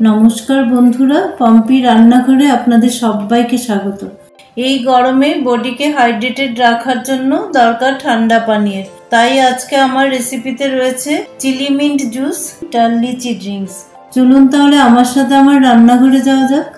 নমস্কার বন্ধুরা, পম্পি রান্নাঘরে আপনাদের সবাইকে স্বাগত। এই গরমে বডিকে হাইড্রেটেড রাখার জন্য দরকার ঠান্ডা পানীয়ের। তাই আজকে আমার রেসিপিতে রয়েছে চিলি মিন্ট জুস আর লিচি ড্রিঙ্কস। চলুন তাহলে আমার সাথে আমার রান্নাঘরে যাওয়া যাক।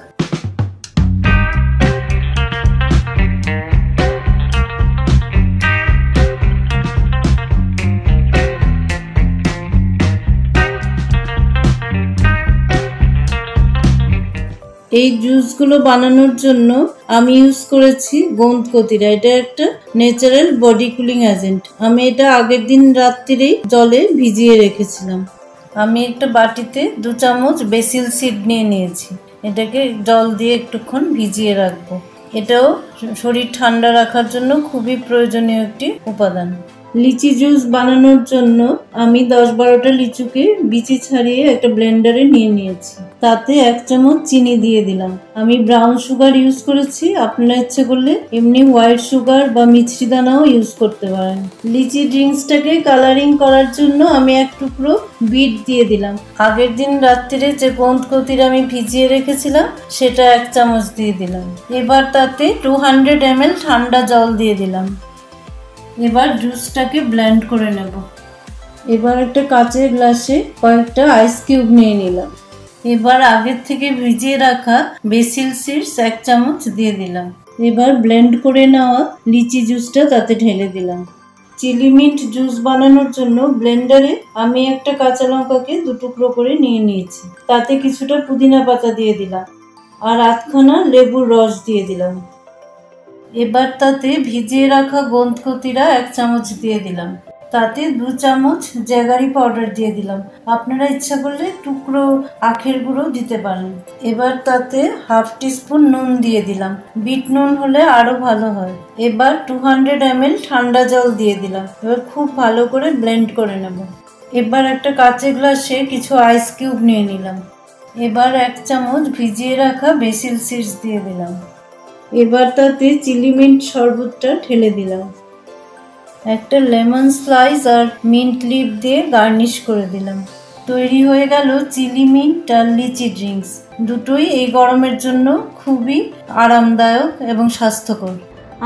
এই জুসগুলো বানানোর জন্য আমি ইউজ করেছি গোঁদ কতিরা। এটা একটা ন্যাচারাল বডি কুলিং এজেন্ট। আমি এটা আগের দিন রাত্রিরেই জলে ভিজিয়ে রেখেছিলাম। আমি একটা বাটিতে 2 চামচ বেসিল সিড নিয়েছি। এটাকে জল দিয়ে একটুক্ষণ ভিজিয়ে রাখবো। এটাও শরীর ঠান্ডা রাখার জন্য খুবই প্রয়োজনীয় একটি উপাদান। লিচি জুস বানানোর জন্য আমি 10-12টা লিচুকে বিচি ছাড়িয়ে একটা ব্লেন্ডারে নিয়েছি। তাতে 1 চামচ চিনি দিয়ে দিলাম। আমি ব্রাউন সুগার ইউজ করেছি, আপনারা ইচ্ছে করলে এমনি হোয়াইট সুগার বা মিছরি দানাও ইউজ করতে পারেন। লিচি ড্রিঙ্কসটাকে কালারিং করার জন্য আমি 1 টুকরো বিট দিয়ে দিলাম। আগের দিন রাত্রিরে যে গোঁদ কতিরা আমি ভিজিয়ে রেখেছিলাম সেটা 1 চামচ দিয়ে দিলাম। এবার তাতে 200 ml ঠান্ডা জল দিয়ে দিলাম। এবার জুসটাকে ব্লেন্ড করে নেব। এবার একটা কাচের গ্লাসে কয়েকটা আইস কিউব নিয়ে নিলাম। এবার আগের থেকে ভিজিয়ে রাখা বেসিল সিডস 1 চামচ দিয়ে দিলাম। এবার ব্লেন্ড করে নেওয়া লিচি জুসটা তাতে ঢেলে দিলাম। চিলি মিন্ট জুস বানানোর জন্য ব্লেন্ডারে আমি একটা কাঁচা লঙ্কাকে 2 টুকরো করে নিয়েছি। তাতে কিছুটা পুদিনা পাতা দিয়ে দিলাম আর 1/2 লেবুর রস দিয়ে দিলাম। এবার তাতে ভিজিয়ে রাখা গোঁদ কতিরা 1 চামচ দিয়ে দিলাম। তাতে 2 চামচ জ্যাগারি পাউডার দিয়ে দিলাম। আপনারা ইচ্ছা করলে টুকরো আখের গুঁড়ো দিতে পারেন। এবার তাতে 1/2 টিস্পুন নুন দিয়ে দিলাম। বিট নুন হলে আরো ভালো হয়। এবার 200 ml ঠান্ডা জল দিয়ে দিলাম। এবার খুব ভালো করে ব্লেন্ড করে নেব। এবার একটা কাঁচের গ্লাসে কিছু আইস কিউব নিয়ে নিলাম। এবার 1 চামচ ভিজিয়ে রাখা বেসিল সিডস দিয়ে দিলাম। এবার তাতে চিলি মিন্ট শরবতটা ঢেলে দিলাম। একটা লেমন স্লাইস আর মিন্ট লিভ দিয়ে গার্নিশ করে দিলাম। তৈরি হয়ে গেল চিলি মিন্ট আর লিচি ড্রিঙ্কস। দুটোই এই গরমের জন্য খুবই আরামদায়ক এবং স্বাস্থ্যকর।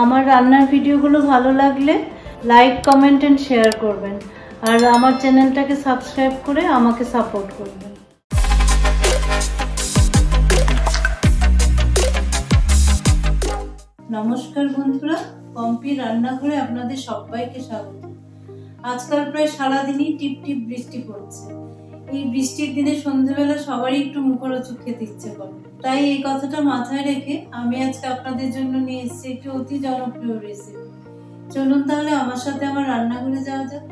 আমার রান্নার ভিডিওগুলো ভালো লাগলে লাইক, কমেন্ট এন্ড শেয়ার করবেন আর আমার চ্যানেলটাকে সাবস্ক্রাইব করে আমাকে সাপোর্ট করবেন। নমস্কার বন্ধুরা, পম্পি রান্নাঘরে আপনাদের সবাইকে স্বাগত। আজকাল প্রায় সারাদিনই টিপ টিপ বৃষ্টি পড়ছে। এই বৃষ্টির দিনে সন্ধ্যেবেলা সবারই একটু মুখরোচক খেতে ইচ্ছে করে। তাই এই কথাটা মাথায় রেখে আমি আজকে আপনাদের জন্য নিয়ে এসেছি একটি অতি জনপ্রিয় রেসিপি। চলুন তাহলে আমার সাথে আমার রান্নাঘরে যাওয়া যাক।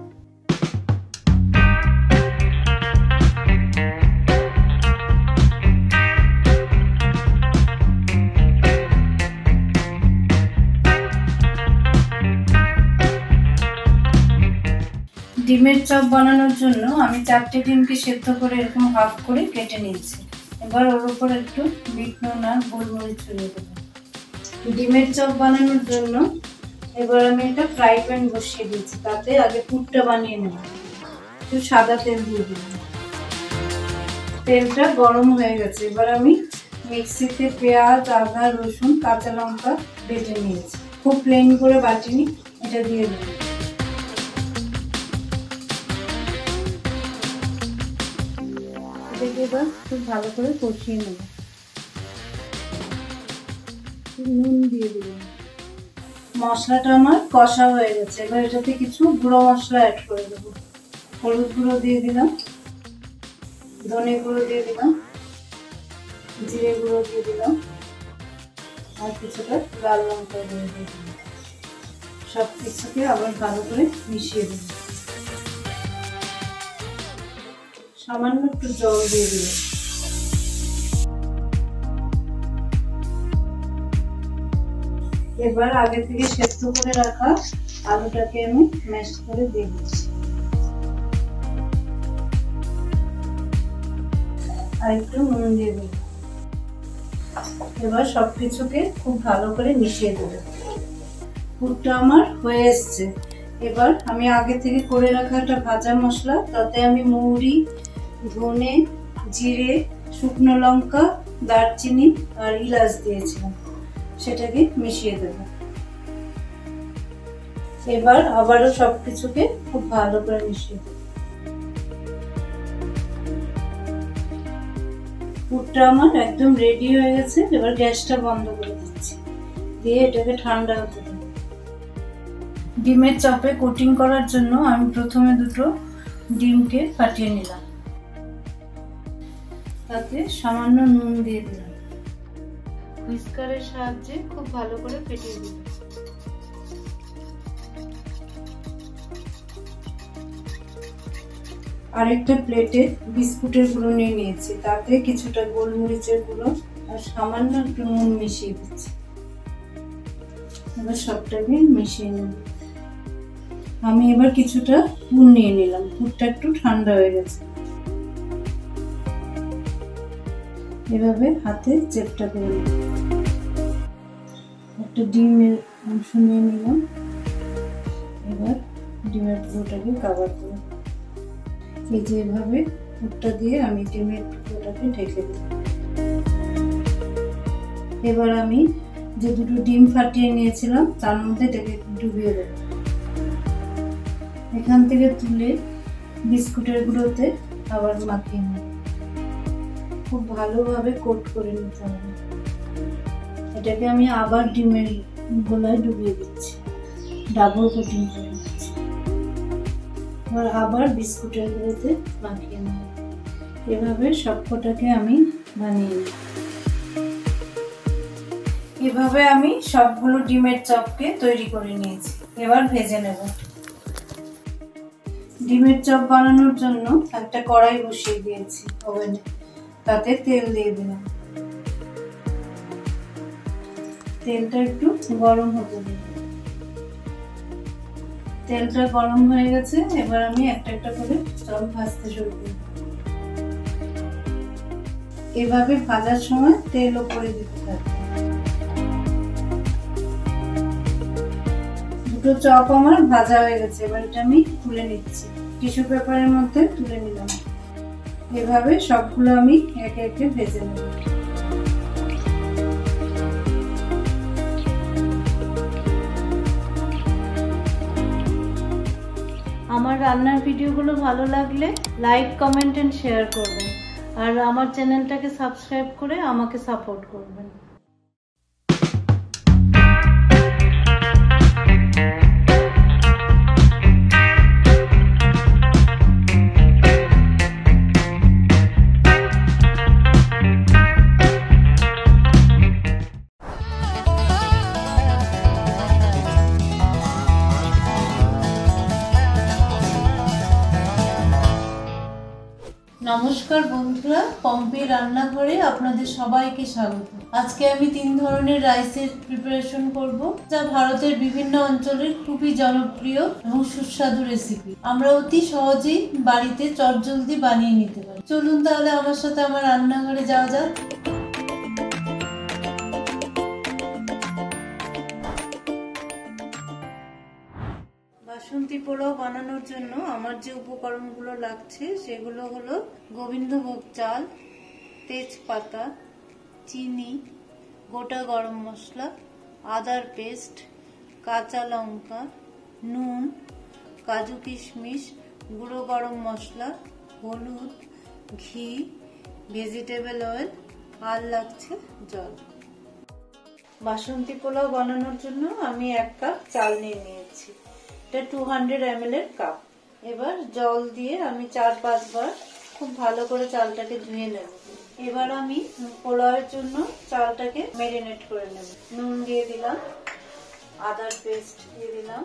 ডিমের চপ বানানোর জন্য আমি 4টে ডিমকে সেদ্ধ করে এরকম হাফ করে কেটে নিয়েছি। এবার ওর উপর একটু বিট নুন আর গোলমরিচ ছড়িয়ে দেবো। ডিমের চপ বানানোর জন্য এবার আমি একটা ফ্রাই প্যান বসিয়ে দিয়েছি। তাতে আগে পুরটা বানিয়ে নেব। একটু সাদা তেল দিয়ে দিলাম। তেলটা গরম হয়ে গেছে। এবার আমি মিক্সিতে পেঁয়াজ, আদা, রসুন, কাঁচা লঙ্কা বেটে নিয়েছি। খুব প্লেন করে বাটিনি, এটা দিয়ে দেবো। এটাকে এবার খুব ভালো করে কষিয়ে নেব। নুন দিয়ে দিলাম। মশলাটা আমার কষা হয়ে গেছে। এবার এটাতে কিছু গুঁড়ো মশলা অ্যাড করে দেবো। হলুদ গুঁড়ো দিয়ে দিলাম, ধনে গুঁড়ো দিয়ে দিলাম, জিরে গুঁড়ো দিয়ে দিলাম আর কিছুটা লাল লঙ্কা গুঁড়ো দিয়ে দিলাম। সব কিছুকে আবার ভালো করে মিশিয়ে দেব। সামান্য একটু জল দিয়ে দিলাম। এবার আগে থেকে সেদ্ধ করে রাখা আলুটাকে আমি ম্যাশ করে দিয়ে দিচ্ছি। আর একটু নুন দিয়ে দিলাম। এবার সবকিছুকে খুব ভালো করে মিশিয়ে দেব। পুরটা আমার হয়ে এসছে। এবার আমি আগে থেকে করে রাখা একটা ভাজা মশলা, তাতে আমি মৌরি, ধনে, জিরে শুকনো লঙ্কা, দারচিনি আর ইলাচ দিয়েছিলাম, সেটাকে মিশিয়ে দেব। এবার আবারও সবকিছুকে খুব ভালো করে মিশিয়ে দেব। পুরটা আমার একদম রেডি হয়ে গেছে। এবার গ্যাসটা বন্ধ করে দিচ্ছি, দিয়ে এটাকে ঠান্ডা হতে দেব। ডিমের চপে কোটিং করার জন্য আমি প্রথমে দুটো ডিমকে ফাটিয়ে নিলাম, তাতে সামান্য নুন দিয়ে দিলাম, হুইস্কারের সাহায্যে খুব ভালো করে ফেটিয়ে দিলাম। আরেকটা প্লেটে বিস্কুটের গুঁড়ো নিয়ে নিয়েছি, তাতে কিছুটা গোলমরিচের গুঁড়ো আর সামান্য একটু নুন মিশিয়ে দিচ্ছি। এবার সবটাকে মিশিয়ে নেব। আমি এবার কিছুটা পুর নিয়ে নিলাম, পুরটা একটু ঠান্ডা হয়ে গেছে। এভাবে হাতে চেপটা করে নিলাম। একটা ডিমের অংশ নিয়ে নিলাম, এবার ডিমের পুরোটাকে কভার করে এই যে এভাবে পুরটা দিয়ে আমি ডিমের টুকরোটাকে ঢেকে দিই। এবার আমি যে দুটো ডিম ফাটিয়ে নিয়েছিলাম তার মধ্যে এটাকে ডুবিয়ে দেব। এখান থেকে তুলে বিস্কুটের গুঁড়োতে আবার মাখিয়ে নেব। খুব ভালোভাবে কোট করে নিতে হবে। এটাকে আমি আবার ডিমের গোলায় ডুবিয়ে দিচ্ছি, ডাবল কোটিং করে দিচ্ছি। আবার বিস্কুটের গুঁড়োতে মাখিয়ে নেব। এভাবে সবকটাকে আমি বানিয়ে নেব। এভাবে আমি সবগুলো ডিমের চপকে তৈরি করে নিয়েছি। এবার ভেজে নেব। ডিমের চপ বানানোর জন্য একটা কড়াই বসিয়ে দিয়েছি ওভেনে, তাতে তেল দিয়ে দিলাম। তেলটা একটু গরম হতে দিই। তেলটা গরম হয়ে গেছে, এবার আমি একটা একটা করে চপ ভাজতে শুরু করব। এভাবে ভাজার সময় তেল উপরে দিতে থাকবে। দুটো চপ আমার ভাজা হয়ে গেছে, এবার এটা আমি তুলে নিচ্ছি। টিস্যু পেপারের মধ্যে তুলে নিলাম। এভাবে সবগুলো আমি একে একে ভেজে নেব। আমার রান্নার ভিডিওগুলো ভালো লাগলে লাইক, কমেন্ট এন্ড শেয়ার করবেন, আর আমার চ্যানেলটাকে সাবস্ক্রাইব করে আমাকে সাপোর্ট করবেন। নমস্কার বন্ধুরা, পম্পি রান্নাঘরে আপনাদের সবাইকে স্বাগত। আজকে আমি 3 ধরনের রাইসের প্রিপারেশন করব, যা ভারতের বিভিন্ন অঞ্চলের খুবই জনপ্রিয় এবং সুস্বাদু রেসিপি। আমরা অতি সহজেই বাড়িতে চটজলদি বানিয়ে নিতে পারি। চলুন তাহলে আমার সাথে আমার রান্নাঘরে যাওয়া যাক। বাসন্তী পোলাও বানানোর জন্য আমার যে উপকরণগুলো লাগছে সেগুলো হলো গোবিন্দভোগ চাল, তেজপাতা, চিনি, গোটা গরম মশলা, আদার পেস্ট, কাঁচা লঙ্কা, নুন, কাজু কিশমিশ, গুঁড়ো গরম মশলা, হলুদ, ঘি, ভেজিটেবল অয়েল, আর লাগছে জল। বাসন্তী পোলাও বানানোর জন্য আমি 1 কাপ চাল নিয়ে নিয়েছি। এটা 200 ml এর কাপ। এবার জল দিয়ে আমি 4-5 বার খুব ভালো করে চালটাকে ধুয়ে নেব। এবার আমি পোলাওয়ের জন্য চালটাকে ম্যারিনেট করে নেব। নুন দিয়ে দিলাম, আদার পেস্ট দিয়ে দিলাম,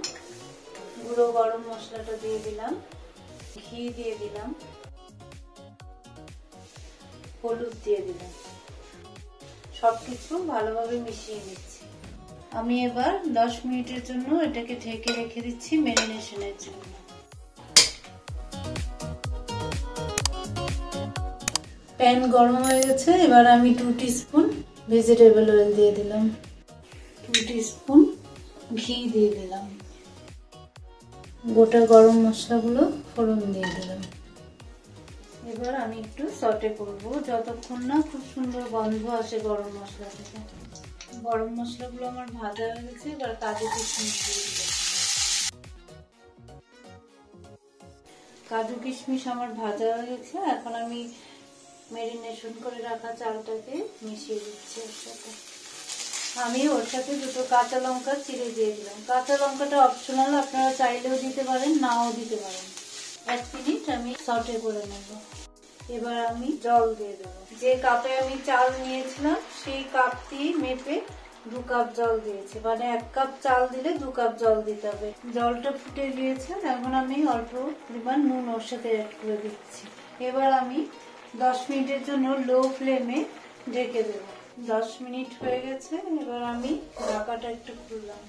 গুঁড়ো গরম মশলাটা দিয়ে দিলাম, ঘি দিয়ে দিলাম, হলুদ দিয়ে দিলাম। সবকিছু ভালোভাবে মিশিয়ে নিচ্ছি। আমি এবার 10 মিনিটের জন্য এটাকে ঢেকে রেখে দিচ্ছি ম্যারিনেশনের জন্য। প্যান গরম হয়ে গেছে, এবার আমি 2 টিস্পুন ভেজিটেবল অয়েল দিয়ে দিলাম, 2 টিস্পুন ঘি দিয়ে দিলাম, গোটা গরম মশলাগুলো ফোড়ন দিয়ে দিলাম। এবার আমি একটু সটে করব যতক্ষণ না খুব সুন্দর গন্ধ আসে গরম মশলা থেকে। গরম মশলাগুলো আমার ভাজা হয়ে গেছে, এবার কাজু কিশমিশ দিয়ে দিলাম। কাজু কিশমিশ আমার ভাজা হয়ে গেছে, এখন আমি ম্যারিনেশন করে রাখা চালটাকে মিশিয়ে দিচ্ছি ওর সাথে। আমি ওর সাথে দুটো কাঁচা লঙ্কা চিড়ে দিয়ে দিলাম। কাঁচা লঙ্কাটা অপশনাল, আপনারা চাইলেও দিতে পারেন, নাও দিতে পারেন। 1 মিনিট আমি সটে করে নেব। এবার আমি জল দিয়ে দেবো। যে কাপে আমি চাল নিয়েছিলাম সেই কাপ দিয়ে মেপে 2 কাপ জল দিয়েছি, মানে 1 কাপ চাল দিলে 2 কাপ জল দিতে হবে। জলটা ফুটে গিয়েছে, এখন আমি অল্প পরিমাণ নুন ওর সাথে অ্যাড করে দিচ্ছি। এবার আমি 10 মিনিটের জন্য লো ফ্লেমে ঢেকে দেবো। 10 মিনিট হয়ে গেছে, এবার আমি ঢাকাটা একটু খুললাম।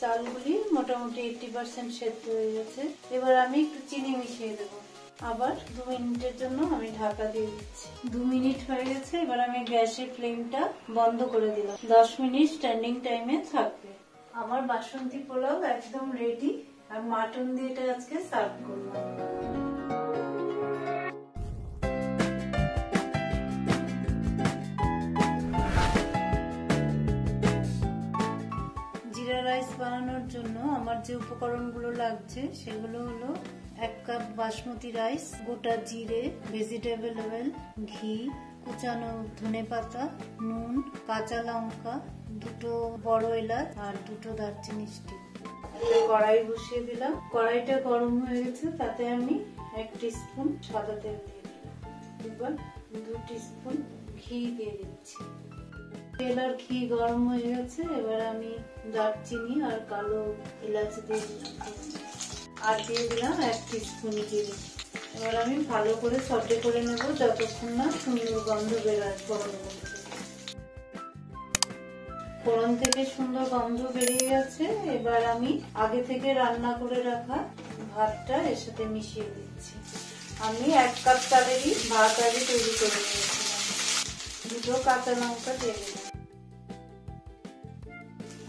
চালগুলি মোটামুটি 80% সেদ্ধ হয়ে গেছে। এবার আমি একটু চিনি মিশিয়ে দেবো। আবার 2 মিনিটের জন্য আমি ঢাকা দিয়ে দিচ্ছি। 2 মিনিট হয়ে গেছে, এবার আমি গ্যাসের ফ্লেমটা বন্ধ করে দিলাম। 10 মিনিট স্ট্যান্ডিং টাইমে থাকবে। আমার বাসন্তী পোলাও একদম রেডি। আর মাটন দিয়ে এটা আজকে সার্ভ করলাম। জিরা রাইস বানানোর জন্য আমার যে উপকরণগুলো লাগছে সেগুলো হলো 1 কাপ বাসমতি রাইস, গোটা জিরে, ভেজিটেবল অয়েল, ঘি, কুচানো ধনেপাতা, নুন, কাঁচা লঙ্কা, 2টো বড় এলাচ আর 2টো দারচিনি স্টিক। একটা কড়াই বসিয়ে দিলাম। কড়াইটা গরম হয়ে গেছে, তাতে আমি 1 টিস্পুন সাদা তেল দিয়ে দিলাম। এবার 2 টিস্পুন ঘি দিয়ে দিচ্ছি। তেল আর ঘি গরম হয়ে গেছে, এবার আমি দারচিনি আর কালো এলাচ দিয়ে দিলাম আর দিয়ে দিলাম 1 টিস্পুন জিরে। এবার আমি ভালো করে সটে করে নেব যতক্ষণ না সুন্দর গন্ধ বের আসবে। ফোড়ন থেকে সুন্দর গন্ধ বেরিয়ে গেছে, এবার আমি আগে থেকে রান্না করে রাখা ভাতটা এর সাথে মিশিয়ে দিচ্ছি। আমি 1 কাপ চালেরই ভাত আগে তৈরি করে নিয়েছিলাম। 2টো কাঁচা লঙ্কা দিয়ে দিলাম।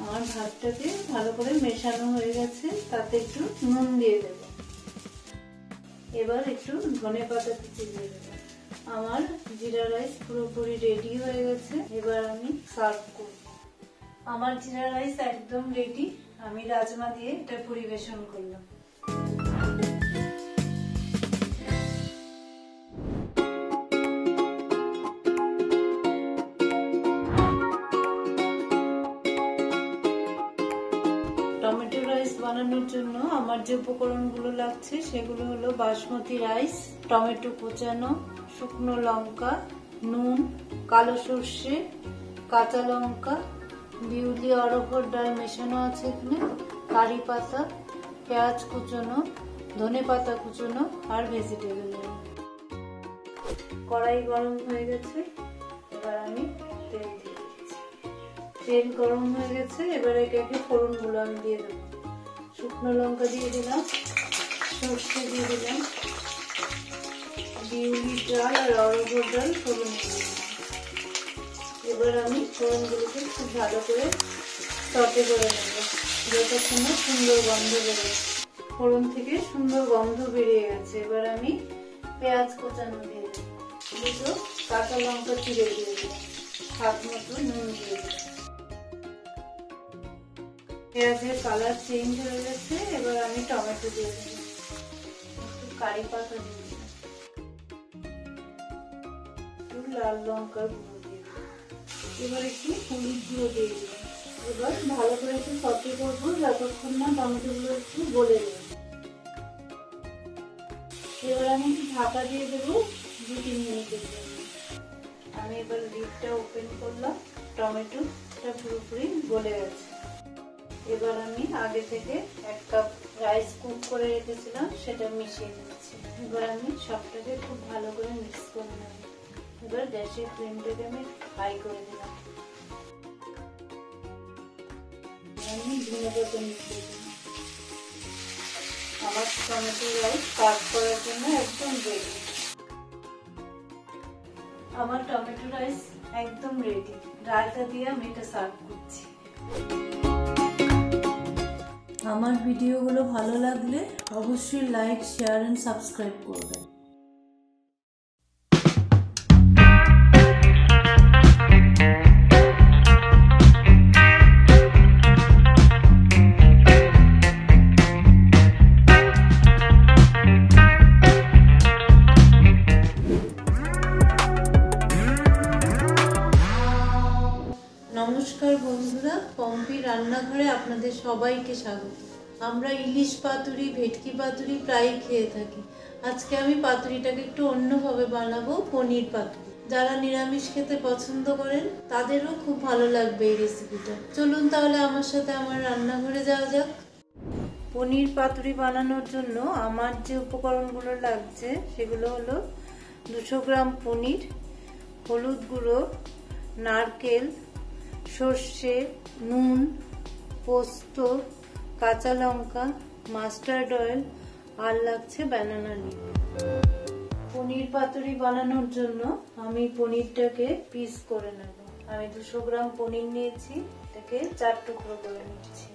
আমার ভাতটাকে ভালো করে মেশানো হয়ে গেছে, তাতে একটু নুন দিয়ে দেব। এবার একটু ধনেপাতা কুচি দিয়ে দেব। আমার জিরা রাইস পুরোপুরি রেডি হয়ে গেছে, এবার আমি সার্ভ করব। আমার জিরা রাইস একদম রেডি। আমি রাজমা দিয়ে এটা পরিবেশন করলাম। টমেটো রাইস বানানোর জন্য আমার যে উপকরণগুলো লাগছে সেগুলো হলো বাসমতি রাইস, টমেটো কোচানো, শুকনো লঙ্কা, নুন, কালো সর্ষে, কাঁচা লঙ্কা, বিউলি অরহর ডাল মেশানো আছে এখানে, কারি পাতা, পেঁয়াজ কুচনো, ধনে পাতা কুচনো আর ভেজিটেবল অয়েল। কড়াই গরম হয়ে গেছে, এবার আমি তেল দিয়ে দিচ্ছি। তেল গরম হয়ে গেছে, এবার একে একে ফোড়নগুলো আমি দিয়ে দেবো। শুকনো লঙ্কা দিয়ে দিলাম, সর্ষে দিয়ে দিলাম, বিউলি ডাল আর অরহর ডাল ফোড়ন দিয়ে দিলাম। এবার আমি ফোড়নগুলোকে খুব ভালো করে সটে করে নেব যতক্ষণ না সুন্দর গন্ধ বেরোয়। ফোড়ন থেকে সুন্দর গন্ধ বেরিয়ে গেছে, এবার আমি পেঁয়াজ কোচানো দিয়ে দেব। 2টো কাঁচা লঙ্কা চিড়ে দিয়ে দিলাম, স্বাদ মতো নুন দিয়ে দিলাম। পেঁয়াজের কালার চেঞ্জ হয়ে গেছে, এবার আমি টমেটো দিয়ে দিলাম, একটু কারি পাতা দিয়ে দিলাম, একটু লাল লঙ্কার গুঁড়ো দিয়ে দিলাম, এবার একটু হলুদ গুঁড়ো দিয়ে দিলাম। এবার ভালো করে একটু সটে করবো যতক্ষণ না টমেটোগুলো একটু গলে যাবে। এবার আমি একটু ঢাকা দিয়ে দেবো 2-3 মিনিটের জন্য। আমি এবার লিডটা ওপেন করলাম, টমেটোটা পুরোপুরি গলে গেছে। এবার আমি আগে থেকে 1 কাপ রাইস কুক করে রেখেছিলাম সেটা মিশিয়ে দিচ্ছি। এবার আমি সবটাকে খুব ভালো করে মিক্স করে নেব। এবার গ্যাসের ফ্লেমটাকে আমি হাই করে দিলাম। আমি ধনে পাতা মিশিয়ে দিলাম। আমার টমেটো রাইস সার্ভ করার জন্য একদম রেডি। আমার টমেটো রাইস একদম রেডি। রায়তা দিয়ে আমি এটা সার্ভ করছি। আমার ভিডিওগুলো ভালো লাগলে অবশ্যই লাইক, শেয়ার এন্ড সাবস্ক্রাইব করবেন। নমস্কার বন্ধুরা, পম্পি রান্নাঘরে আপনাদের সবাইকে স্বাগত। আমরা ইলিশ পাতুরি, ভেটকি পাতুরি প্রায়ই খেয়ে থাকি। আজকে আমি পাতুরিটাকে একটু অন্যভাবে বানাবো, পনির পাতুরি। যারা নিরামিষ খেতে পছন্দ করেন তাদেরও খুব ভালো লাগবে এই রেসিপিটা। চলুন তাহলে আমার সাথে আমার রান্নাঘরে যাওয়া যাক। পনির পাতুরি বানানোর জন্য আমার যে উপকরণগুলো লাগছে সেগুলো হলো 200 গ্রাম পনির, হলুদ গুঁড়ো, নারকেল, সর্ষে, নুন, পোস্ত, কাঁচা লঙ্কা, মাস্টার্ড অয়েল, আর লাগছে ব্যানানা লিফ। পনির পাতুরি বানানোর জন্য আমি পনিরটাকে পিস করে নেব। আমি 200 গ্রাম পনির নিয়েছি, এটাকে 4 টুকরো করে নিচ্ছি।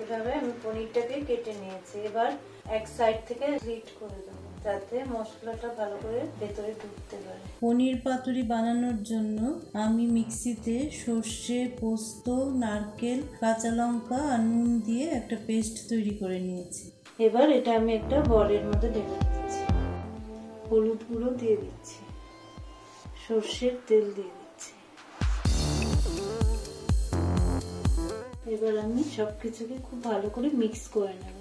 এভাবে আমি পনিরটাকে কেটে নিয়েছি। এবার এক সাইড থেকে গ্রিট করে দেবো যাতে মশলাটা ভালো করে ভেতরে ঢুকতে পারে। পনির পাতুরি বানানোর জন্য আমি মিক্সিতে সর্ষে, পোস্ত, নারকেল, কাঁচা লঙ্কা আর নুন দিয়ে একটা পেস্ট তৈরি করে নিয়েছি। এবার এটা আমি একটা বলের মধ্যে ঢেলে দিচ্ছি। হলুদ গুঁড়ো দিয়ে দিচ্ছি, সর্ষের তেল দিয়ে দিচ্ছি। এবার আমি সবকিছুকে খুব ভালো করে মিক্স করে নেব।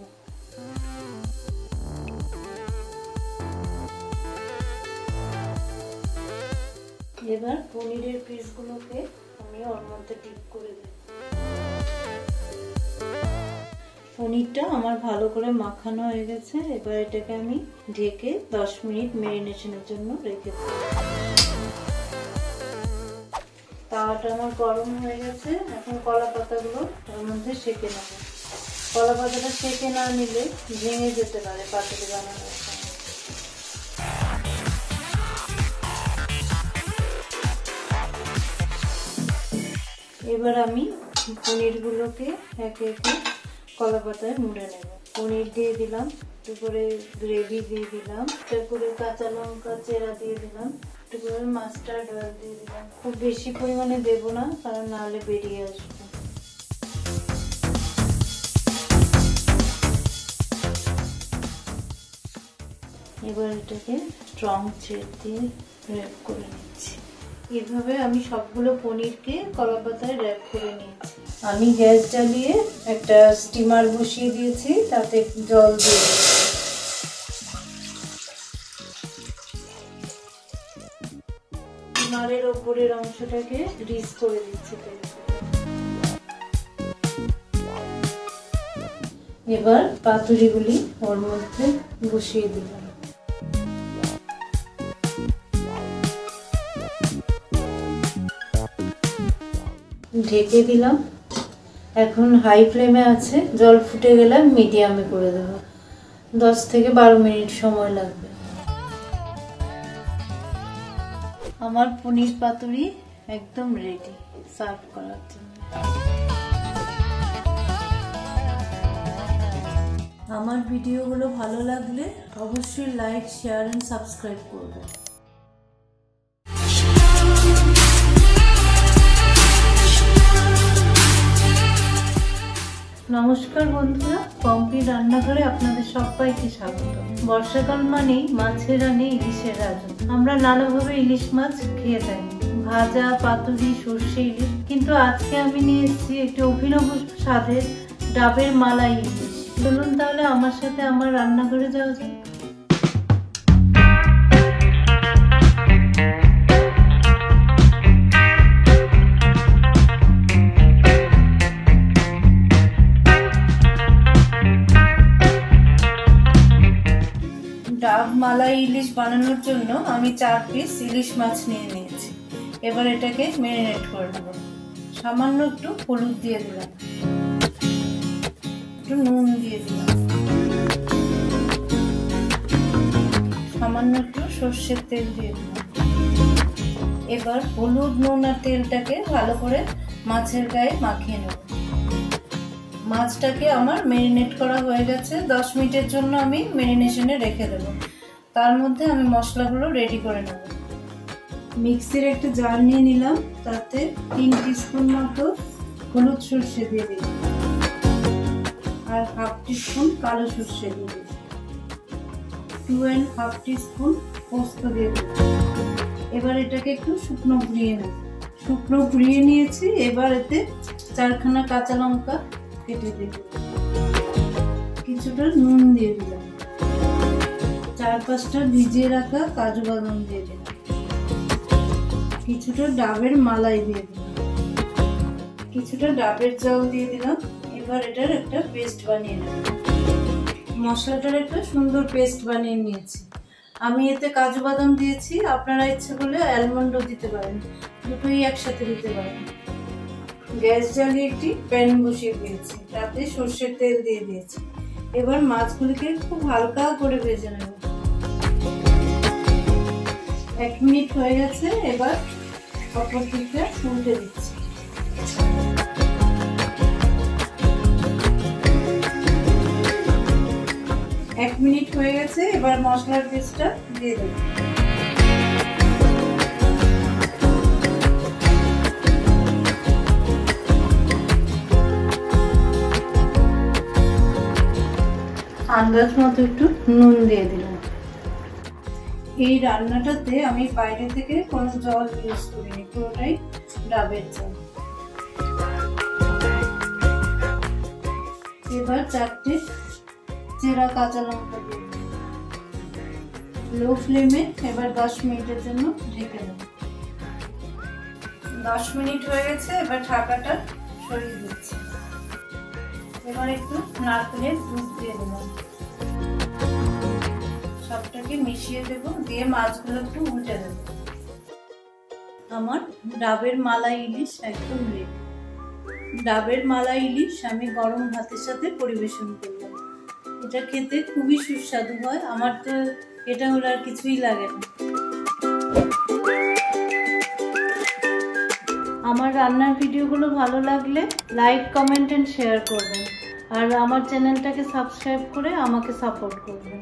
এবার পনিরের পিসগুলোকে আমি ওর মধ্যে ডিপ করে দেব। পনিরটা আমার ভালো করে মাখানো হয়ে গেছে। এবার এটাকে আমি ঢেকে 10 মিনিট ম্যারিনেশনের জন্য রেখে দেব। তাওয়াটা আমার গরম হয়ে গেছে। এখন কলা পাতাগুলো তার মধ্যে সেঁকে নেব। কলা পাতাটা সেঁকে না নিলে ভেঙে যেতে পারে পাতুরি বানানোর সময়। এবার আমি পনিরগুলোকে একে একে কলা পাতায় মুড়ে নেব। পনির দিয়ে দিলাম, একটু করে গ্রেভি দিয়ে দিলাম, একটু করে কাঁচা লঙ্কা চেরা দিয়ে দিলাম, একটু করে মাস্টার্ড অয়েল দিয়ে দিলাম। খুব বেশি পরিমাণে দেবো না, কারণ নাহলে বেরিয়ে আসবে। এবার এটাকে স্ট্রং থ্রেড দিয়ে র্যাপ করে নিচ্ছি। এভাবে আমি সবগুলো পনিরকে কলা পাতায় র্যাপ করে নিয়েছি। আমি গ্যাস জ্বালিয়ে একটা স্টিমার বসিয়ে দিয়েছি, তাতে জল দিয়ে দিচ্ছি। স্টিমারের ওপরের অংশটাকে গ্রিস করে দিচ্ছি। এবার পাতুরিগুলি ওর মধ্যে বসিয়ে দিলাম। ঢেকে দিলাম। এখন হাই ফ্লেমে আছে, জল ফুটে গেলে মিডিয়ামে করে দেব। 10 থেকে 12 মিনিট সময় লাগবে। আমার পনির পাতুরি একদম রেডি সার্ভ করার জন্য। আমার ভিডিওগুলো ভালো লাগলে অবশ্যই লাইক, শেয়ার এন্ড সাবস্ক্রাইব করবেন। নমস্কার বন্ধুরা, পম্পি রান্নাঘরে আপনাদের সবাইকে স্বাগত। বর্ষাকাল মানেই মাছের রানে ইলিশের রাজা। আমরা নানাভাবে ইলিশ মাছ খেয়ে থাকি, ভাজা, পাতুরি, সর্ষে ইলিশ। কিন্তু আজকে আমি নিয়ে এসেছি একটি অভিনব স্বাদের ডাবের মালাই ইলিশ। চলুন তাহলে আমার সাথে আমার রান্নাঘরে যাওয়া যাক। ডাব মালাই ইলিশ বানানোর জন্য আমি 4 পিস ইলিশ মাছ নিয়ে নিয়েছি। এবার এটাকে ম্যারিনেট করে নেব। সামান্য একটু হলুদ দিয়ে দিলাম, একটু নুন দিয়ে দিলাম, সামান্য একটু সর্ষের তেল দিয়ে দিলাম। এবার হলুদ, নুন আর তেলটাকে ভালো করে মাছের গায়ে মাখিয়ে নেব। মাছটাকে আমার ম্যারিনেট করা হয়ে গেছে। 10 মিনিটের জন্য আমি ম্যারিনেশনে রেখে দেব। তার মধ্যে আমি মশলাগুলো রেডি করে নেব। মিক্সির একটা জার নিয়ে নিলাম, তাতে 3 টিস্পুন মতো হলুদ সর্ষে দিয়ে দিলাম আর 1/2 টিস্পুন কালো সর্ষে দিয়ে দিলাম, 2.5 টিস্পুন পোস্ত দিয়ে দিলাম। এবার এটাকে একটু শুকনো ঘুরিয়ে নেব। শুকনো ঘুরিয়ে নিয়েছি। এবার এতে 4খানা কাঁচা লঙ্কা কেটে দেব, কিছুটা নুন দিয়ে দিলাম, 4-5টা ভিজিয়ে রাখা কাজু বাদাম দিয়ে দিলাম, কিছুটা ডাবের মালাই দিয়ে দিলাম, কিছুটা ডাবের জল দিয়ে দিলাম। এবার এটার একটা পেস্ট বানিয়ে নেব। মশলাটার একটা সুন্দর পেস্ট বানিয়ে নিয়েছি। আমি এতে কাজু বাদাম দিয়েছি, আপনারা ইচ্ছে করলে অ্যালমন্ডও দিতে পারেন, দুটোই একসাথে দিতে পারেন। গ্যাস জ্বালিয়ে একটি প্যান বসিয়ে দিয়েছি, তাতে সর্ষের তেল দিয়ে দিয়েছি। এবার মাছগুলিকে খুব হালকা করে ভেজে নেব। 1 মিনিট হয়ে গেছে। এবার অপর দিকটা উল্টে দিচ্ছি। এক মিনিট হয়ে গেছে। এবার মশলার পেস্টটা দিয়ে দেব। আন্দাজ মতো একটু নুন দিয়ে দিলাম। এই রান্নাটাতে আমি বাইরে থেকে কোনো জল ইউজ করিনি, পুরোটাই ডাবের জল। এবার 4টে চেরা কাঁচা লঙ্কা দিয়ে লো ফ্লেমে এবার 10 মিনিটের জন্য ঢেকে দেব। 10 মিনিট হয়ে গেছে। এবার ঢাকাটা সরিয়ে দিচ্ছি। এবার একটু নারকেলের দুধ দিয়ে দিলাম, সবটাকে মিশিয়ে দেব, দিয়ে মাছগুলো একটু উল্টে দেব। আমার ডাবের মালাই ইলিশ একদম রেডি। ডাবের মালাই ইলিশ আমি গরম ভাতের সাথে পরিবেশন করলাম। এটা খেতে খুবই সুস্বাদু হয়। আমার তো এটা হলে আর কিছুই লাগে না। আমার রান্নার ভিডিওগুলো ভালো লাগলে লাইক, কমেন্ট এন্ড শেয়ার করবেন, আর আমার চ্যানেলটাকে সাবস্ক্রাইব করে আমাকে সাপোর্ট করবেন।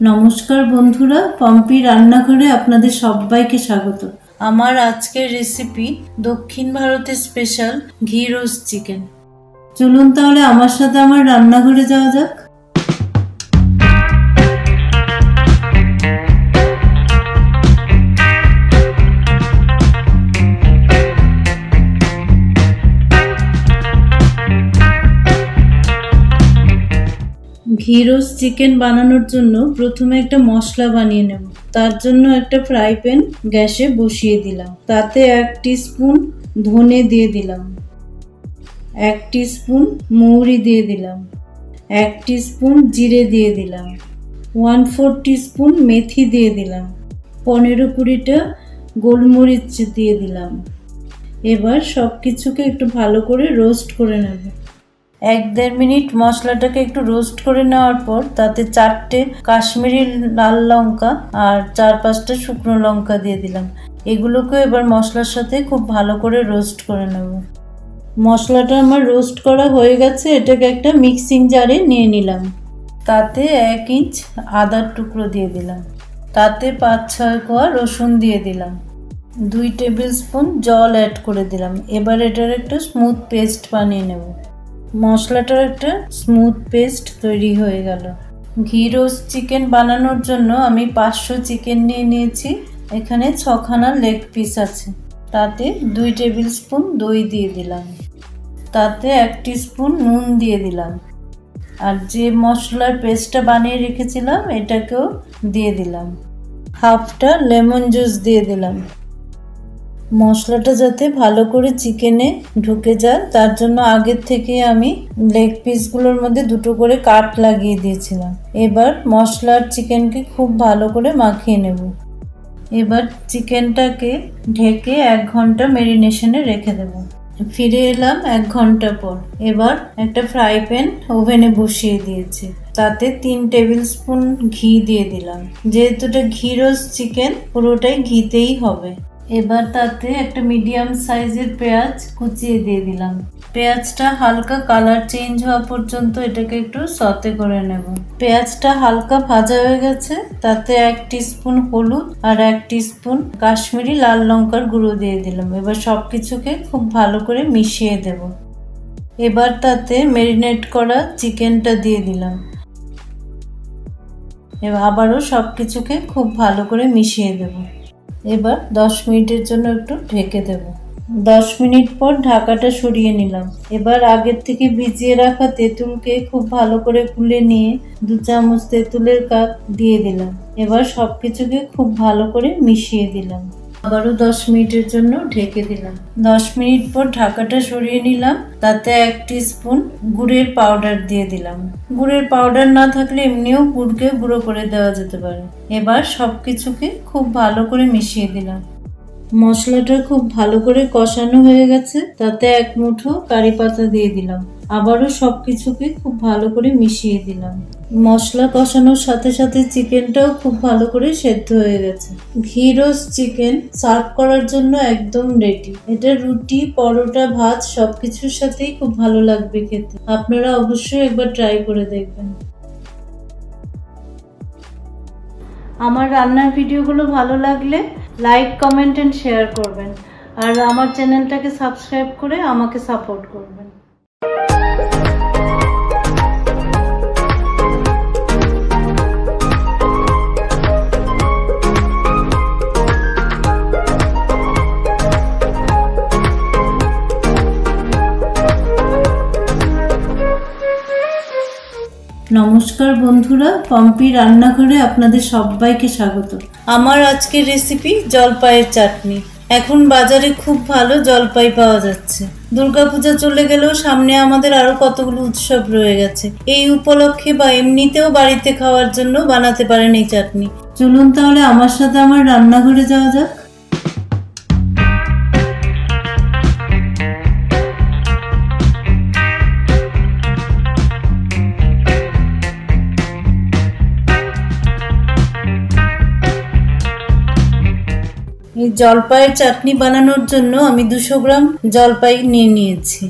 নমস্কার বন্ধুরা, পম্পি রান্নাঘরে আপনাদের সবাইকে স্বাগত। আমার আজকের রেসিপি দক্ষিণ ভারতের স্পেশাল ঘি রোস্ট চিকেন। চলুন তাহলে আমার সাথে আমার রান্নাঘরে যাওয়া যাক। ঘি রোস্ট চিকেন বানানোর জন্য প্রথমে একটা মশলা বানিয়ে নেব। তার জন্য একটা ফ্রাই প্যান গ্যাসে বসিয়ে দিলাম, তাতে 1 টিস্পুন ধনে দিয়ে দিলাম, 1 টিস্পুন মৌরি দিয়ে দিলাম, 1 টিস্পুন জিরে দিয়ে দিলাম, 1/4 টিস্পুন মেথি দিয়ে দিলাম, 15-20টা গোলমরিচ দিয়ে দিলাম। এবার সব কিছুকে একটু ভালো করে রোস্ট করে নেব। 1-1.5 মিনিট মশলাটাকে একটু রোস্ট করে নেওয়ার পর তাতে 4টে কাশ্মীরি লাল লঙ্কা আর 4-5টা শুকনো লঙ্কা দিয়ে দিলাম। এগুলোকে এবার মশলার সাথে খুব ভালো করে রোস্ট করে নেব। মশলাটা আমার রোস্ট করা হয়ে গেছে। এটাকে একটা মিক্সিং জারে নিয়ে নিলাম। তাতে 1 ইঞ্চ আদার টুকরো দিয়ে দিলাম, তাতে 5-6 কোয়া রসুন দিয়ে দিলাম, 2 টেবিল স্পুন জল অ্যাড করে দিলাম। এবার এটার একটা স্মুথ পেস্ট বানিয়ে নেব। মশলাটার একটা স্মুথ পেস্ট তৈরি হয়ে গেল। ঘি রোস্ট চিকেন বানানোর জন্য আমি 500 চিকেন নিয়ে নিয়েছি। এখানে 6খানা লেগ পিস আছে। তাতে 2 টেবিল স্পুন দই দিয়ে দিলাম, তাতে 1 টিস্পুন নুন দিয়ে দিলাম, আর যে মশলার পেস্টটা বানিয়ে রেখেছিলাম এটাকেও দিয়ে দিলাম, হাফটা লেমন জুস দিয়ে দিলাম। মশলাটা যাতে ভালো করে চিকেনে ঢুকে যায় তার জন্য আগের থেকে আমি লেগ পিসগুলোর মধ্যে 2টো করে কাট লাগিয়ে দিয়েছিলাম। এবার মশলার চিকেনকে খুব ভালো করে মাখিয়ে নেব। এবার চিকেনটাকে ঢেকে 1 ঘন্টা ম্যারিনেশনে রেখে দেব। ফিরে এলাম 1 ঘন্টা পর। এবার একটা ফ্রাই প্যান ওভেনে বসিয়ে দিয়েছি, তাতে 3 টেবিল স্পুন ঘি দিয়ে দিলাম। যেহেতু এটা ঘি রোস্ট চিকেন পুরোটাই ঘিতেই হবে। এবার তাতে একটা মিডিয়াম সাইজের পেঁয়াজ কুচিয়ে দিয়ে দিলাম। পেঁয়াজটা হালকা কালার চেঞ্জ হওয়া পর্যন্ত এটাকে একটু সতে করে নেব। পেঁয়াজটা হালকা ভাজা হয়ে গেছে, তাতে 1 টিস্পুন হলুদ আর 1 টিস্পুন কাশ্মীরি লাল লঙ্কার গুঁড়ো দিয়ে দিলাম। এবার সবকিছুকে খুব ভালো করে মিশিয়ে দেব। এবার তাতে ম্যারিনেট করা চিকেনটা দিয়ে দিলাম। এবার আবারও সবকিছুকে খুব ভালো করে মিশিয়ে দেব। এবার 10 মিনিটের জন্য একটু ঢেকে দেব। 10 মিনিট পর ঢাকাটা সরিয়ে নিলাম। এবার আগের থেকে ভিজিয়ে রাখা তেঁতুলকে খুব ভালো করে গুলে নিয়ে 2 চামচ তেঁতুলের কাপ দিয়ে দিলাম। এবার সবকিছুকে খুব ভালো করে মিশিয়ে দিলাম। আবারও 10 মিনিটের জন্য ঢেকে দিলাম। 10 মিনিট পর ঢাকাটা সরিয়ে নিলাম। তাতে 1 টিস্পুন গুড়ের পাউডার দিয়ে দিলাম। গুড়ের পাউডার না থাকলে এমনিও গুড়কে গুঁড়ো করে দেওয়া যেতে পারে। এবার সবকিছুকে খুব ভালো করে মিশিয়ে দিলাম। মশলাটা খুব ভালো করে কষানো হয়ে গেছে, তাতে 1 মুঠো কারি পাতা দিয়ে দিলাম। আবারও সবকিছুকে খুব ভালো করে মিশিয়ে দিলাম। মশলা কষানোর সাথে সাথে চিকেনটাও খুব ভালো করে সেদ্ধ হয়ে গেছে। ঘি রোস্ট চিকেন সার্ভ করার জন্য একদম রেডি। এটা রুটি, পরোটা, ভাত সবকিছুর সাথেই খুব ভালো লাগবে খেতে। আপনারা অবশ্যই একবার ট্রাই করে দেখবেন। আমার রান্নার ভিডিওগুলো ভালো লাগলে লাইক, কমেন্ট এন্ড শেয়ার করবেন। আর আমার চ্যানেলটাকে সাবস্ক্রাইব করে আমাকে সাপোর্ট করবেন। নমস্কার বন্ধুরা, পম্পি রান্নাঘরে আপনাদের সবাইকে স্বাগত। আমার আজকের রেসিপি জলপাইয়ের চাটনি। এখন বাজারে খুব ভালো জলপাই পাওয়া যাচ্ছে। দুর্গাপূজা চলে গেলেও সামনে আমাদের আরো কতগুলো উৎসব রয়ে গেছে। এই উপলক্ষে বা এমনিতেও বাড়িতে খাওয়ার জন্য বানাতে পারেন এই চাটনি। চলুন তাহলে আমার সাথে আমার রান্নাঘরে যাওয়া যাক। এই জলপাইয়ের চাটনি বানানোর জন্য আমি 200 গ্রাম জলপাই নিয়েছি।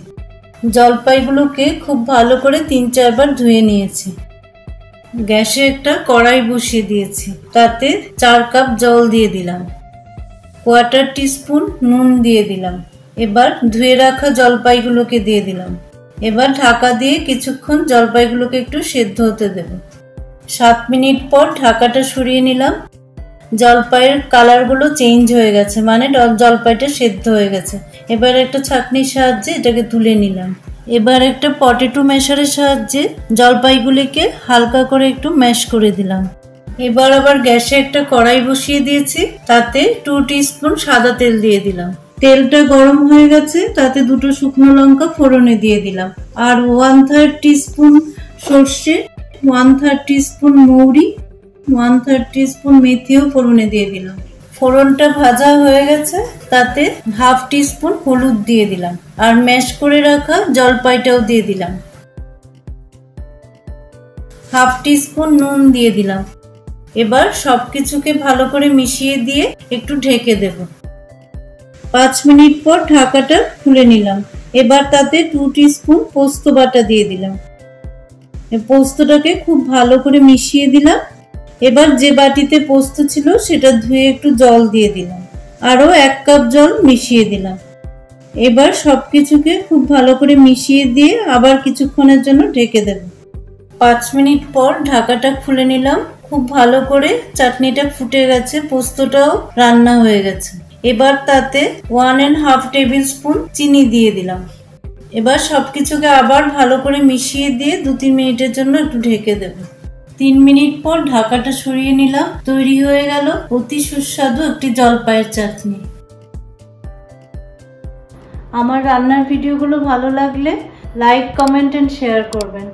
জলপাইগুলোকে খুব ভালো করে 3-4 বার ধুয়ে নিয়েছি। গ্যাসে একটা কড়াই বসিয়ে দিয়েছি, তাতে 4 কাপ জল দিয়ে দিলাম। 1/4 টিস্পুন নুন দিয়ে দিলাম। এবার ধুয়ে রাখা জলপাইগুলোকে দিয়ে দিলাম। এবার ঢাকা দিয়ে কিছুক্ষণ জলপাইগুলোকে একটু সেদ্ধ হতে দেব। 7 মিনিট পর ঢাকাটা সরিয়ে নিলাম। জলপাইয়ের কালারগুলো চেঞ্জ হয়ে গেছে, মানে জলপাইটা সেদ্ধ হয়ে গেছে। এবার একটা ছাঁকনির সাহায্যে এটাকে তুলে নিলাম। এবার একটা পটেটো ম্যাশারের সাহায্যে জলপাইগুলিকে হালকা করে একটু ম্যাশ করে দিলাম। এবার আবার গ্যাসে একটা কড়াই বসিয়ে দিয়েছি, তাতে 2 টিস্পুন সাদা তেল দিয়ে দিলাম। তেলটা গরম হয়ে গেছে, তাতে 2টো শুকনো লঙ্কা ফোড়নে দিয়ে দিলাম। আর 1/3 টিস্পুন সর্ষে, 1/3 টিস্পুন মৌরি, 1/3 টিস্পুন মেথিও ফোড়নে দিয়ে দিলাম। ফোড়নটা ভাজা হয়ে গেছে, তাতে 1/2 টিস্পুন হলুদ দিয়ে দিলাম। আর ম্যাশ করে রাখা জলপাইটাও দিয়ে দিলাম। 1/2 টিস্পুন নুন দিয়ে দিলাম। এবার সবকিছুকে ভালো করে মিশিয়ে দিয়ে একটু ঢেকে দেব। 5 মিনিট পর ঢাকাটা খুলে নিলাম। এবার তাতে 2 টিস্পুন পোস্ত বাটা দিয়ে দিলাম। পোস্তটাকে খুব ভালো করে মিশিয়ে দিলাম। এবার যে বাটিতে পোস্ত ছিল সেটা ধুয়ে একটু জল দিয়ে দিলাম। আরও 1 কাপ জল মিশিয়ে দিলাম। এবার সবকিছুকে খুব ভালো করে মিশিয়ে দিয়ে আবার কিছুক্ষণের জন্য ঢেকে দেব। 5 মিনিট পর ঢাকাটা খুলে নিলাম। খুব ভালো করে চাটনিটা ফুটে গেছে, পোস্তটাও রান্না হয়ে গেছে। এবার তাতে 1.5 টেবিল স্পুন চিনি দিয়ে দিলাম। এবার সবকিছুকে আবার ভালো করে মিশিয়ে দিয়ে 2-3 মিনিটের জন্য একটু ঢেকে দেব। 3 মিনিট পর ঢাকাটা সরিয়ে নিলাম। তৈরি হয়ে গেল অতি সুস্বাদু একটি জলপাইয়ের চাটনি। আমার রান্নার ভিডিওগুলো ভালো লাগলে লাইক, কমেন্ট এন্ড শেয়ার করবেন।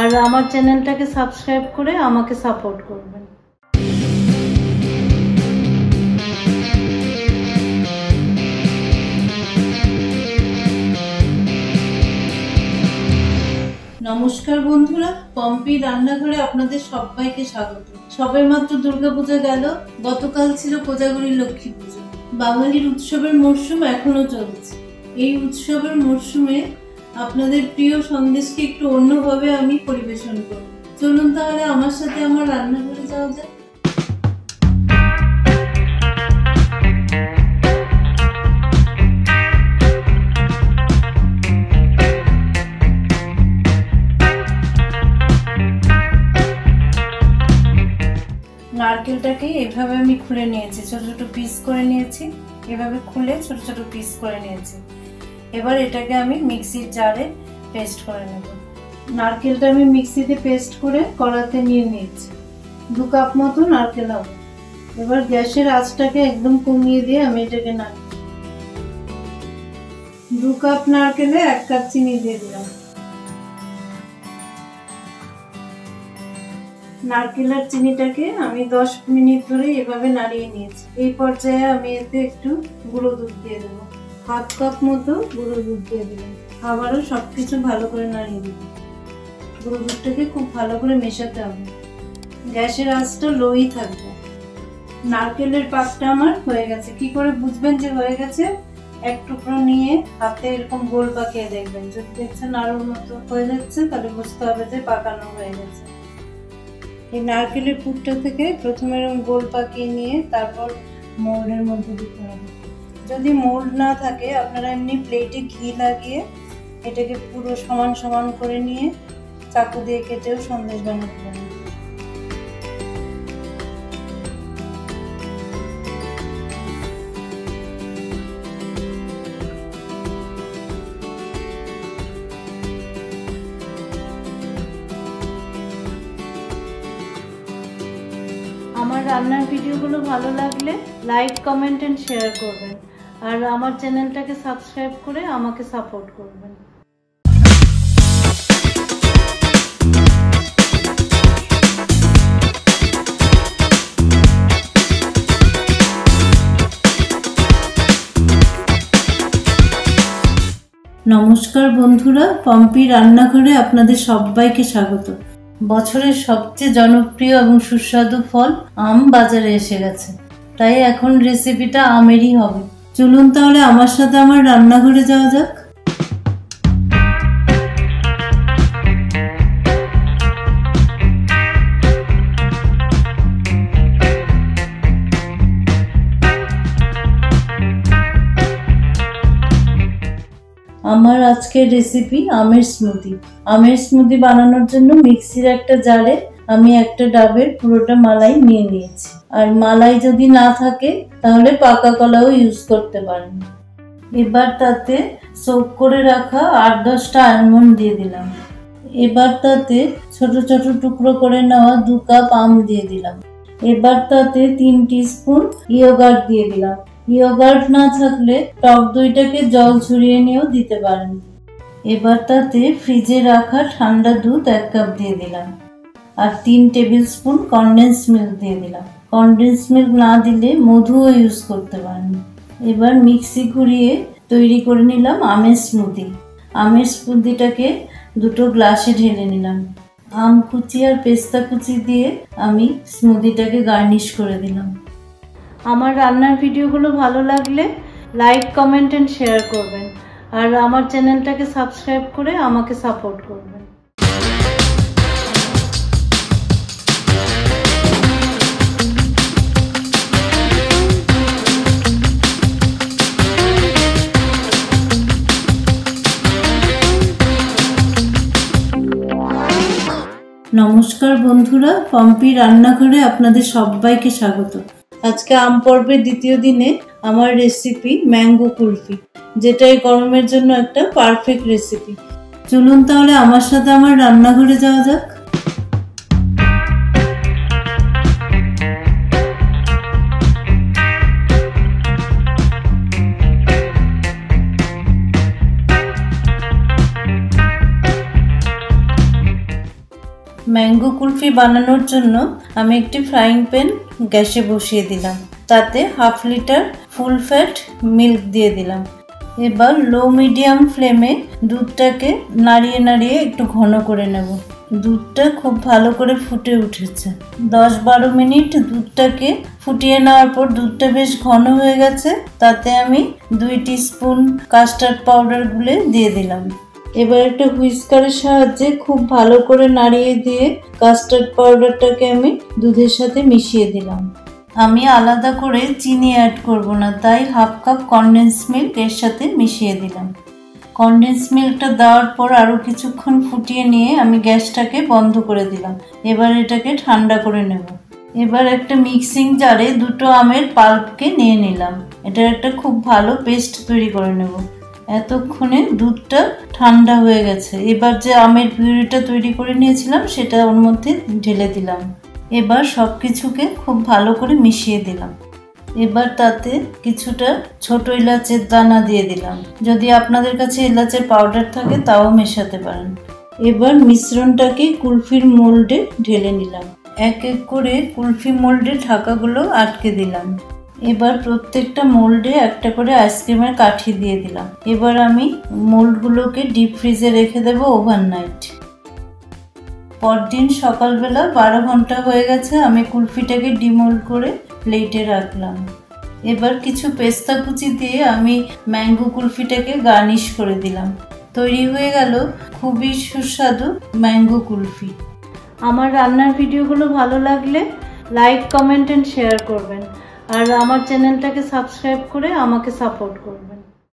আর আমার চ্যানেলটাকে সাবস্ক্রাইব করে আমাকে সাপোর্ট করবেন। নমস্কার বন্ধুরা, পম্পি রান্নাঘরে আপনাদের সবাইকে স্বাগত। সবে মাত্র দুর্গাপূজা গেল, গতকাল ছিল কোজাগরী লক্ষ্মী পুজো। বাঙালির উৎসবের মরশুম এখনো চলছে। এই উৎসবের মরশুমে আপনাদের প্রিয় সন্দেশকে একটু অন্যভাবে আমি পরিবেশন করব। চলুন তাহলে আমার সাথে আমার রান্নাঘরে যাওয়া যাক। নারকেলটাকে এভাবে আমি খুলে নিয়েছি, ছোট ছোট পিস করে নিয়েছি। এভাবে খুলে ছোট ছোট পিস করে নিয়েছি। এবার এটাকে আমি মিক্সির জারে পেস্ট করে নেব। নারকেলটা আমি মিক্সিতে পেস্ট করে কড়াতে নিয়ে নিয়েছি। 2 কাপ মতো নারকেল হবে। এবার গ্যাসের আঁচটাকে একদম কমিয়ে দিয়ে আমি এটাকে নাড়ি। 2 কাপ নারকেলে 1 কাপ চিনি দিয়ে দিলাম। নারকেল আর চিনিটাকে আমি 10 মিনিট ধরে এভাবে নাড়িয়ে নিয়েছি। এই পর্যায়ে আমি এতে একটু গুঁড়ো দুধ দিয়ে দেবো। 1/2 কাপ মতো গুঁড়ো দুধ দিয়ে দিলাম। আবারও সবকিছু ভালো করে নাড়িয়ে দেব। গুঁড়ো দুধটাকে খুব ভালো করে মেশাতে হবে। গ্যাসের আঁচটা লোই থাকবে। নারকেলের পাকটা আমার হয়ে গেছে। কি করে বুঝবেন যে হয়ে গেছে? এক টুকরো নিয়ে হাতে এরকম গোল পাকিয়ে দেখবেন। যদি দেখছেন আরোর মতো হয়ে যাচ্ছে, তাহলে বুঝতে হবে যে পাকানো হয়ে গেছে। এই নারকেলের পুরটা থেকে প্রথমে এরকম গোল পাকিয়ে নিয়ে তারপর মোল্ডের মধ্যে দিতে হবে। যদি মোল্ড না থাকে, আপনারা এমনি প্লেটে ঘি লাগিয়ে এটাকে পুরো সমান সমান করে নিয়ে চাকু দিয়ে কেটেও সন্দেশ বানাতে পারেন। আমার রান্নার ভিডিওগুলো ভালো লাগলে লাইক, কমেন্ট এন্ড শেয়ার করবেন। আর আমার চ্যানেলটাকে সাবস্ক্রাইব করে আমাকে সাপোর্ট করবেন। নমস্কার বন্ধুরা, পম্পি রান্নাঘরে আপনাদের সবাইকে স্বাগত। বছরের সবচেয়ে জনপ্রিয় এবং সুস্বাদু ফল আম বাজারে এসে গেছে, তাই এখন রেসিপিটা আমেরই হবে। চলুন তাহলে আমার সাথে আমার রান্নাঘরে যাওয়া যাক। আমার আজকের রেসিপি আমের স্মুদি। আমের স্মুদি বানানোর জন্য মিক্সির একটা জারে আমি একটা ডাবের পুরোটা মালাই নিয়ে নিয়েছি। আর মালাই যদি না থাকে তাহলে পাকা কলাও ইউজ করতে পারেন। এবার তাতে সোক করে রাখা 8-10টা আলমন্ড দিয়ে দিলাম। এবার তাতে ছোট ছোট টুকরো করে নেওয়া 2 কাপ আম দিয়ে দিলাম। এবার তাতে 3 টিস্পুন ইয়োগার্ট দিয়ে দিলাম। ইয়োগার্ট না থাকলে টক দইটাকে জল ঝরিয়ে নিয়েও দিতে পারেন। এবার তাতে ফ্রিজে রাখা ঠান্ডা দুধ 1 কাপ দিয়ে দিলাম। আর 3 টেবিল স্পুন কনডেন্স মিল্ক দিয়ে দিলাম। কনডেন্স মিল্ক না দিলে মধুও ইউজ করতে পারেন। এবার মিক্সি ঘুরিয়ে তৈরি করে নিলাম আমের স্মুদি। আমের স্মুদিটাকে 2 গ্লাসে ঢেলে নিলাম। আম কুচি আর পেস্তা কুচি দিয়ে আমি স্মুদিটাকে গার্নিশ করে দিলাম। আমার রান্নার ভিডিওগুলো ভালো লাগলে লাইক, কমেন্ট এন্ড শেয়ার করবেন। আর আমার চ্যানেলটাকে সাবস্ক্রাইব করে আমাকে সাপোর্ট করবেন। নমস্কার বন্ধুরা, পম্পি রান্নাঘরে আপনাদের সবাইকে স্বাগত। আজকে আম পর্বের দ্বিতীয় দিনে আমার রেসিপি ম্যাঙ্গো কুলফি, যেটা এই গরমের জন্য একটা পারফেক্ট রেসিপি। চলুন তাহলে আমার সাথে আমার রান্নাঘরে যাওয়া যাক। ম্যাঙ্গো কুলফি বানানোর জন্য আমি একটি ফ্রাইং প্যান গ্যাসে বসিয়ে দিলাম। তাতে 1/2 লিটার ফুল ফ্যাট মিল্ক দিয়ে দিলাম। এবার লো মিডিয়াম ফ্লেমে দুধটাকে নাড়িয়ে নাড়িয়ে একটু ঘন করে নেব। দুধটা খুব ভালো করে ফুটে উঠেছে। 10-12 মিনিট দুধটাকে ফুটিয়ে নেওয়ার পর দুধটা বেশ ঘন হয়ে গেছে। তাতে আমি 2 টিস্পুন কাস্টার্ড পাউডার গুলে দিয়ে দিলাম। এবার একটা হুইস্কারের সাহায্যে খুব ভালো করে নাড়িয়ে দিয়ে কাস্টার্ড পাউডারটাকে আমি দুধের সাথে মিশিয়ে দিলাম। আমি আলাদা করে চিনি অ্যাড করব না, তাই 1/2 কাপ কনডেন্স মিল্ক এর সাথে মিশিয়ে দিলাম। কনডেন্স মিল্কটা দেওয়ার পর আরও কিছুক্ষণ ফুটিয়ে নিয়ে আমি গ্যাসটাকে বন্ধ করে দিলাম। এবার এটাকে ঠান্ডা করে নেব। এবার একটা মিক্সিং জারে 2 আমের পাল্পকে নিয়ে নিলাম। এটার একটা খুব ভালো পেস্ট তৈরি করে নেব। এতক্ষণে দুধটা ঠান্ডা হয়ে গেছে। এবার যে আমের পিউরিটা তৈরি করে নিয়েছিলাম সেটা ওর মধ্যে ঢেলে দিলাম। এবার সব কিছুকে খুব ভালো করে মিশিয়ে দিলাম। এবার তাতে কিছুটা ছোট এলাচের দানা দিয়ে দিলাম। যদি আপনাদের কাছে এলাচের পাউডার থাকে তাও মেশাতে পারেন। এবার মিশ্রণটাকে কুলফির মোল্ডে ঢেলে নিলাম। এক এক করে কুলফি মোল্ডে ঢাকাগুলো আটকে দিলাম। এবার প্রত্যেকটা মোল্ডে একটা করে আইসক্রিমের কাঠি দিয়ে দিলাম। এবার আমি মোল্ডগুলোকে ডিপ ফ্রিজে রেখে দেব ওভারনাইট। পরদিন সকালবেলা 12 ঘন্টা হয়ে গেছে। আমি কুলফিটাকে ডিমোল্ড করে প্লেটে রাখলাম। এবার কিছু পেস্তা কুচি দিয়ে আমি ম্যাঙ্গো কুলফিটাকে গার্নিশ করে দিলাম। তৈরি হয়ে গেল খুবই সুস্বাদু ম্যাঙ্গো কুলফি। আমার রান্নার ভিডিওগুলো ভালো লাগলে লাইক, কমেন্ট এন্ড শেয়ার করবেন। আর আমার চ্যানেলটাকে সাবস্ক্রাইব করে আমাকে সাপোর্ট করবেন।